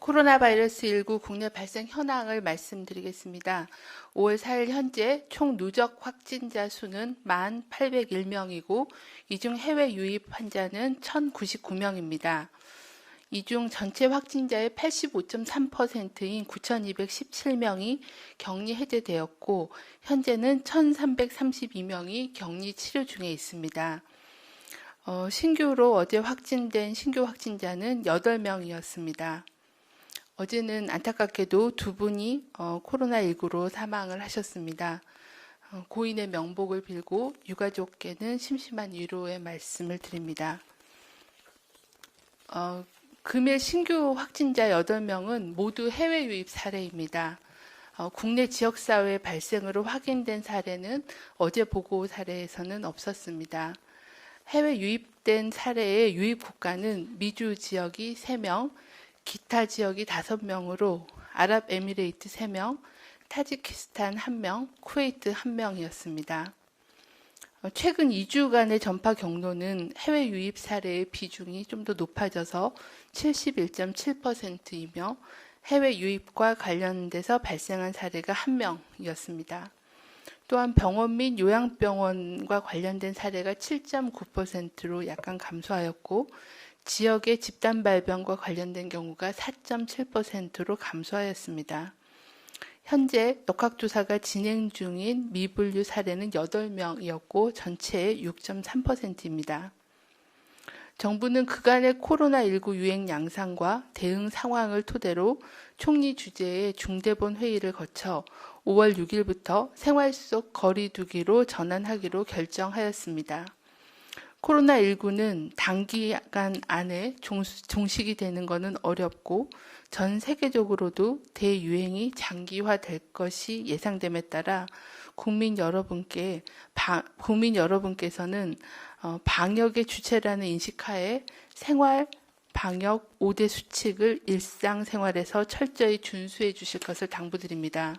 코로나 바이러스 19 국내 발생 현황을 말씀드리겠습니다. 5월 4일 현재 총 누적 확진자 수는 1,801명이고 이 중 해외 유입 환자는 1,099명입니다. 이 중 전체 확진자의 85.3%인 9,217명이 격리 해제되었고 현재는 1,332명이 격리 치료 중에 있습니다. 신규로 어제 확진된 신규 확진자는 8명이었습니다. 어제는 안타깝게도 두 분이 코로나19로 사망을 하셨습니다. 고인의 명복을 빌고 유가족께는 심심한 위로의 말씀을 드립니다. 금일 신규 확진자 8명은 모두 해외 유입 사례입니다. 국내 지역사회 발생으로 확인된 사례는 어제 보고 사례에서는 없었습니다. 해외 유입된 사례의 유입 국가는 미주 지역이 3명, 기타 지역이 5명으로 아랍에미레이트 3명, 타지키스탄 1명, 쿠웨이트 1명이었습니다. 최근 2주간의 전파 경로는 해외 유입 사례의 비중이 좀 더 높아져서 71.7%이며 해외 유입과 관련돼서 발생한 사례가 1명이었습니다. 또한 병원 및 요양병원과 관련된 사례가 7.9%로 약간 감소하였고 지역의 집단 발병과 관련된 경우가 4.7%로 감소하였습니다. 현재 역학조사가 진행 중인 미분류 사례는 8명이었고 전체의 6.3%입니다. 정부는 그간의 코로나19 유행 양상과 대응 상황을 토대로 총리 주재의 중대본 회의를 거쳐 5월 6일부터 생활 속 거리 두기로 전환하기로 결정하였습니다. 코로나19는 단기간 안에 종식이 되는 것은 어렵고 전 세계적으로도 대유행이 장기화될 것이 예상됨에 따라 국민 여러분께서는 방역의 주체라는 인식하에 생활 방역 5대 수칙을 일상생활에서 철저히 준수해 주실 것을 당부드립니다.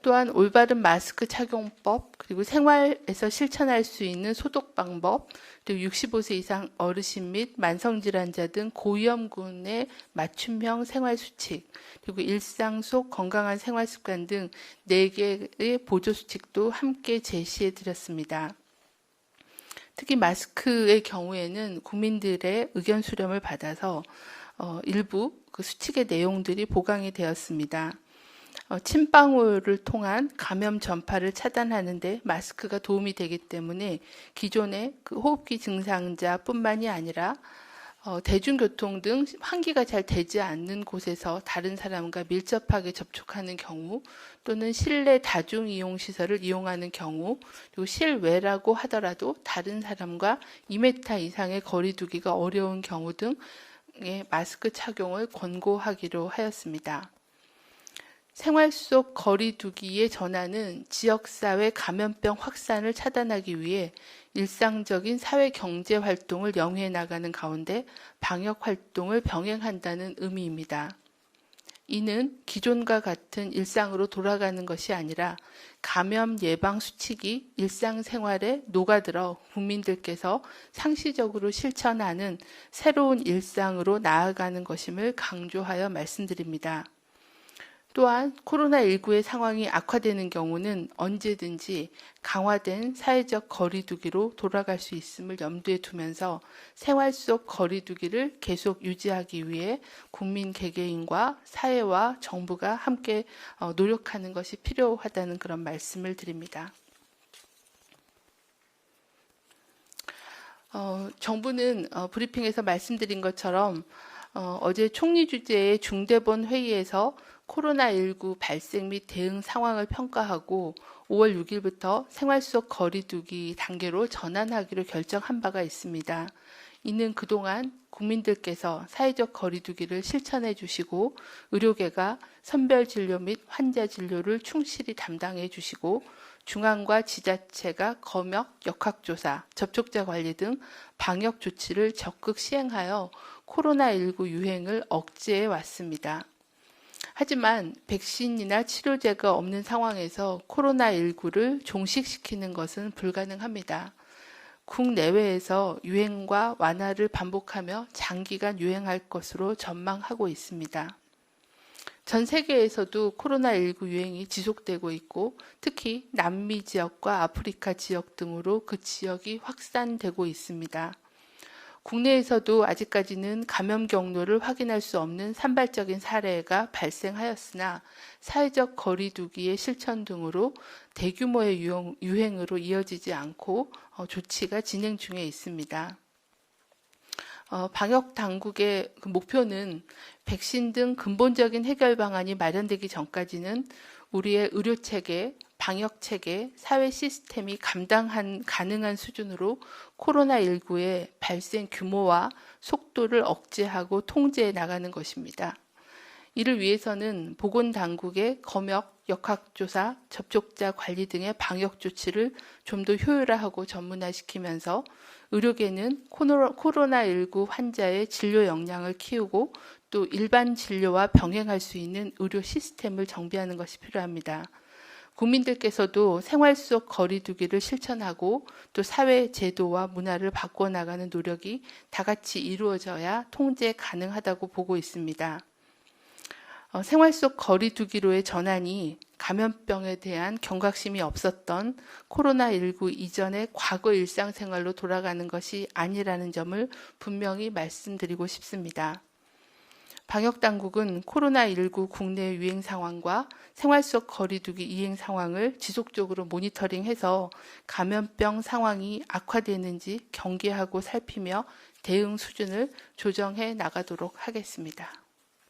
또한 올바른 마스크 착용법, 그리고 생활에서 실천할 수 있는 소독 방법, 그리고 65세 이상 어르신 및 만성질환자 등 고위험군의 맞춤형 생활수칙, 그리고 일상 속 건강한 생활습관 등 4개의 보조수칙도 함께 제시해 드렸습니다. 특히 마스크의 경우에는 국민들의 의견 수렴을 받아서 일부 그 수칙의 내용들이 보강이 되었습니다. 침방울을 통한 감염 전파를 차단하는 데 마스크가 도움이 되기 때문에 기존의 그 호흡기 증상자뿐만이 아니라 대중교통 등 환기가 잘 되지 않는 곳에서 다른 사람과 밀접하게 접촉하는 경우 또는 실내 다중이용시설을 이용하는 경우 그리고 실외라고 하더라도 다른 사람과 2m 이상의 거리 두기가 어려운 경우 등의 마스크 착용을 권고하기로 하였습니다. 생활 속 거리 두기의 전환은 지역사회 감염병 확산을 차단하기 위해 일상적인 사회 경제 활동을 영위해 나가는 가운데 방역 활동을 병행한다는 의미입니다. 이는 기존과 같은 일상으로 돌아가는 것이 아니라 감염 예방 수칙이 일상생활에 녹아들어 국민들께서 상시적으로 실천하는 새로운 일상으로 나아가는 것임을 강조하여 말씀드립니다. 또한 코로나19의 상황이 악화되는 경우는 언제든지 강화된 사회적 거리두기로 돌아갈 수 있음을 염두에 두면서 생활 속 거리두기를 계속 유지하기 위해 국민 개개인과 사회와 정부가 함께 노력하는 것이 필요하다는 그런 말씀을 드립니다. 정부는 브리핑에서 말씀드린 것처럼 어제 총리 주재의 중대본 회의에서 코로나19 발생 및 대응 상황을 평가하고 5월 6일부터 생활 속 거리두기 단계로 전환하기로 결정한 바가 있습니다. 이는 그동안 국민들께서 사회적 거리두기를 실천해 주시고 의료계가 선별진료 및 환자 진료를 충실히 담당해 주시고 중앙과 지자체가 검역, 역학조사, 접촉자 관리 등 방역 조치를 적극 시행하여 코로나19 유행을 억제해 왔습니다. 하지만 백신이나 치료제가 없는 상황에서 코로나19를 종식시키는 것은 불가능합니다. 국내외에서 유행과 완화를 반복하며 장기간 유행할 것으로 전망하고 있습니다. 전 세계에서도 코로나19 유행이 지속되고 있고 특히 남미 지역과 아프리카 지역 등으로 그 지역이 확산되고 있습니다. 국내에서도 아직까지는 감염 경로를 확인할 수 없는 산발적인 사례가 발생하였으나 사회적 거리 두기의 실천 등으로 대규모의 유행으로 이어지지 않고 조치가 진행 중에 있습니다. 방역 당국의 목표는 백신 등 근본적인 해결 방안이 마련되기 전까지는 우리의 의료 체계, 방역 체계, 사회 시스템이 가능한 수준으로 코로나19의 발생 규모와 속도를 억제하고 통제해 나가는 것입니다. 이를 위해서는 보건당국의 검역, 역학조사, 접촉자 관리 등의 방역 조치를 좀 더 효율화하고 전문화시키면서 의료계는 코로나19 환자의 진료 역량을 키우고 또 일반 진료와 병행할 수 있는 의료 시스템을 정비하는 것이 필요합니다. 국민들께서도 생활 속 거리 두기를 실천하고 또 사회 제도와 문화를 바꿔나가는 노력이 다 같이 이루어져야 통제 가능하다고 보고 있습니다. 생활 속 거리 두기로의 전환이 감염병에 대한 경각심이 없었던 코로나19 이전의 과거 일상생활로 돌아가는 것이 아니라는 점을 분명히 말씀드리고 싶습니다. 방역당국은 코로나19 국내 유행 상황과 생활 속 거리 두기 이행 상황을 지속적으로 모니터링해서 감염병 상황이 악화되는지 경계하고 살피며 대응 수준을 조정해 나가도록 하겠습니다.